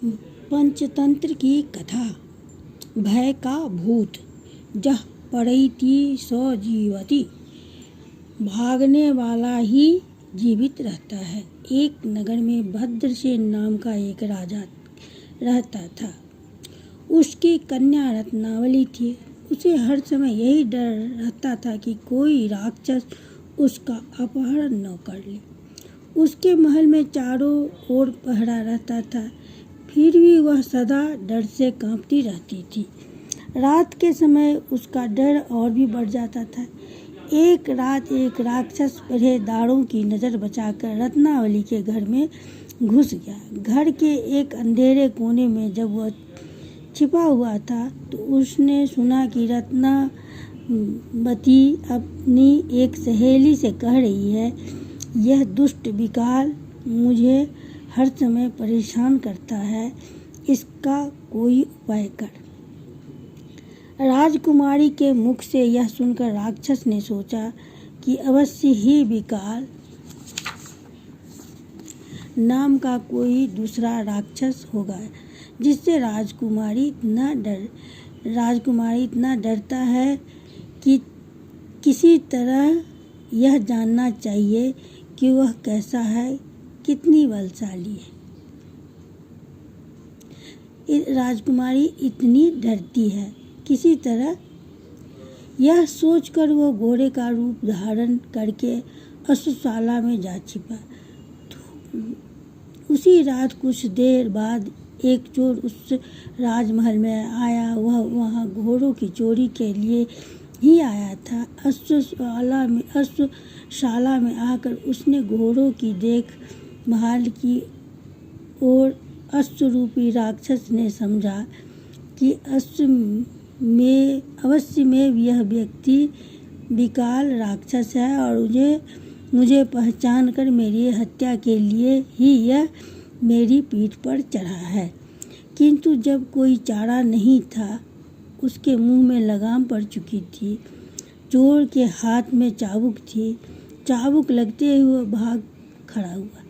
पंचतंत्र की कथा। भय का भूत। जह पड़ैती सो जीवती। भागने वाला ही जीवित रहता है। एक नगर में भद्रसेन नाम का एक राजा रहता था। उसकी कन्या रत्नावली थी। उसे हर समय यही डर रहता था कि कोई राक्षस उसका अपहरण न कर ले। उसके महल में चारों ओर पहरा रहता था, फिर भी वह सदा डर से कांपती रहती थी। रात के समय उसका डर और भी बढ़ जाता था। एक रात एक राक्षस पहरेदारों की नज़र बचाकर रत्नावली के घर में घुस गया। घर के एक अंधेरे कोने में जब वह छिपा हुआ था तो उसने सुना कि रत्नावती अपनी एक सहेली से कह रही है, यह दुष्ट विकाल मुझे हर समय परेशान करता है, इसका कोई उपाय कर। राजकुमारी के मुख से यह सुनकर राक्षस ने सोचा कि अवश्य ही विकाल नाम का कोई दूसरा राक्षस होगा जिससे राजकुमारी इतना डरता है कि किसी तरह यह जानना चाहिए कि वह कैसा है, कितनी बलशाली है। राजकुमारी इतनी डरती है, किसी तरह यह सोचकर वह घोड़े का रूप धारण करके अश्वशाला में जा छिपा। तो उसी रात कुछ देर बाद एक चोर उस राजमहल में आया। वह वहाँ घोड़ों की चोरी के लिए ही आया था। अश्वशाला में आकर उसने घोड़ों की देखभाल की और अश्वरूपी राक्षस ने समझा कि अवश्य में यह व्यक्ति विकाल राक्षस है और मुझे पहचान कर मेरी हत्या के लिए ही यह मेरी पीठ पर चढ़ा है। किंतु जब कोई चारा नहीं था, उसके मुंह में लगाम पड़ चुकी थी। चोर के हाथ में चाबुक थी। चाबुक लगते हुए भाग खड़ा हुआ।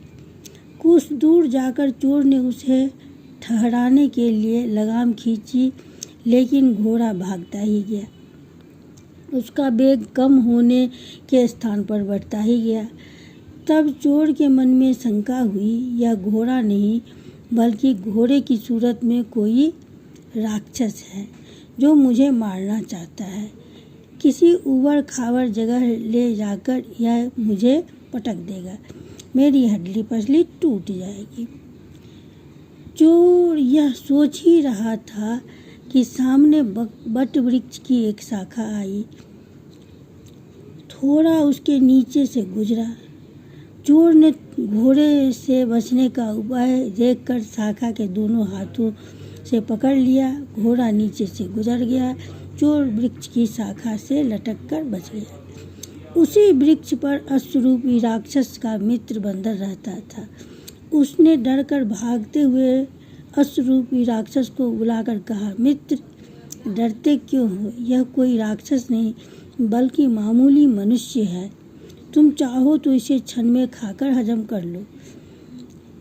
कुछ दूर जाकर चोर ने उसे ठहराने के लिए लगाम खींची, लेकिन घोड़ा भागता ही गया। उसका वेग कम होने के स्थान पर बढ़ता ही गया। तब चोर के मन में शंका हुई, यह घोड़ा नहीं बल्कि घोड़े की सूरत में कोई राक्षस है जो मुझे मारना चाहता है। किसी उबड़ खाबड़ जगह ले जाकर यह मुझे पटक देगा, मेरी हड्डी पसली टूट जाएगी। चोर यह सोच ही रहा था कि सामने बट वृक्ष की एक शाखा आई, थोड़ा उसके नीचे से गुजरा। चोर ने घोड़े से बचने का उपाय देखकर शाखा के दोनों हाथों से पकड़ लिया। घोड़ा नीचे से गुजर गया। चोर वृक्ष की शाखा से लटक कर बच गया। उसी वृक्ष पर अश्वरूपी राक्षस का मित्र बंदर रहता था। उसने डरकर भागते हुए अश्वरूपी राक्षस को बुलाकर कहा, मित्र, डरते क्यों हो? यह कोई राक्षस नहीं बल्कि मामूली मनुष्य है। तुम चाहो तो इसे क्षण में खाकर हजम कर लो।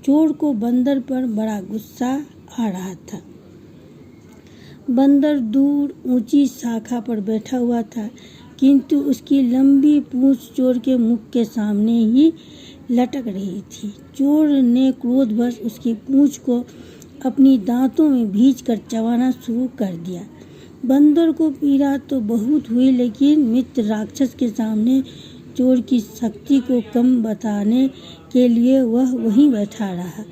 चोर को बंदर पर बड़ा गुस्सा आ रहा था। बंदर दूर ऊंची शाखा पर बैठा हुआ था, किंतु उसकी लंबी पूंछ चोर के मुख के सामने ही लटक रही थी। चोर ने क्रोधवश उसकी पूंछ को अपनी दांतों में भींचकर चबाना शुरू कर दिया। बंदर को पीड़ा तो बहुत हुई, लेकिन मित्र राक्षस के सामने चोर की शक्ति को कम बताने के लिए वह वहीं बैठा रहा।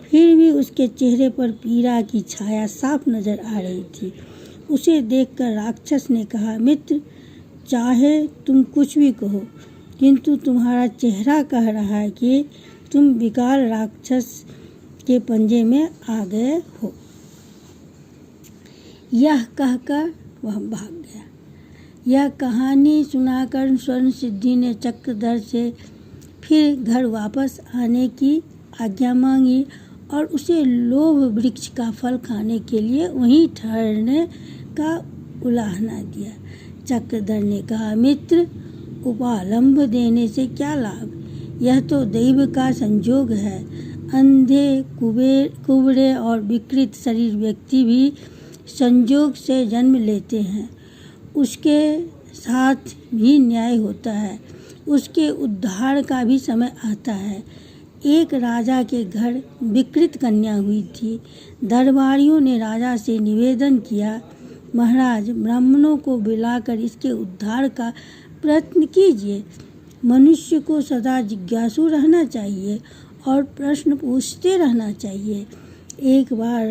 फिर भी उसके चेहरे पर पीड़ा की छाया साफ नजर आ रही थी। उसे देखकर राक्षस ने कहा, मित्र, चाहे तुम कुछ भी कहो, किंतु तुम्हारा चेहरा कह रहा है कि तुम विकाल राक्षस के पंजे में आ गए हो। यह कहकर वह भाग गया। यह कहानी सुनाकर स्वर्ण सिद्धि ने चक्रधर से फिर घर वापस आने की आज्ञा मांगी और उसे लोभ वृक्ष का फल खाने के लिए वहीं ठहरने का उलाहना दिया। चक्रधर ने कहा, मित्र, उपालंब देने से क्या लाभ? यह तो दैव का संजोग है। अंधे, कुबड़े और विकृत शरीर व्यक्ति भी संयोग से जन्म लेते हैं। उसके साथ भी न्याय होता है, उसके उद्धार का भी समय आता है। एक राजा के घर विकृत कन्या हुई थी। दरबारियों ने राजा से निवेदन किया, महाराज, ब्राह्मणों को बुलाकर इसके उद्धार का प्रयत्न कीजिए। मनुष्य को सदा जिज्ञासु रहना चाहिए और प्रश्न पूछते रहना चाहिए। एक बार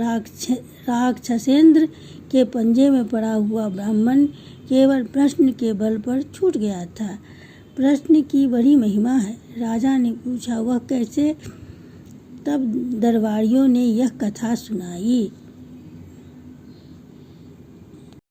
राक्षसेंद्र के पंजे में पड़ा हुआ ब्राह्मण केवल प्रश्न के बल पर छूट गया था। प्रश्न की बड़ी महिमा है। राजा ने पूछा, वह कैसे? तब दरबारियों ने यह कथा सुनाई।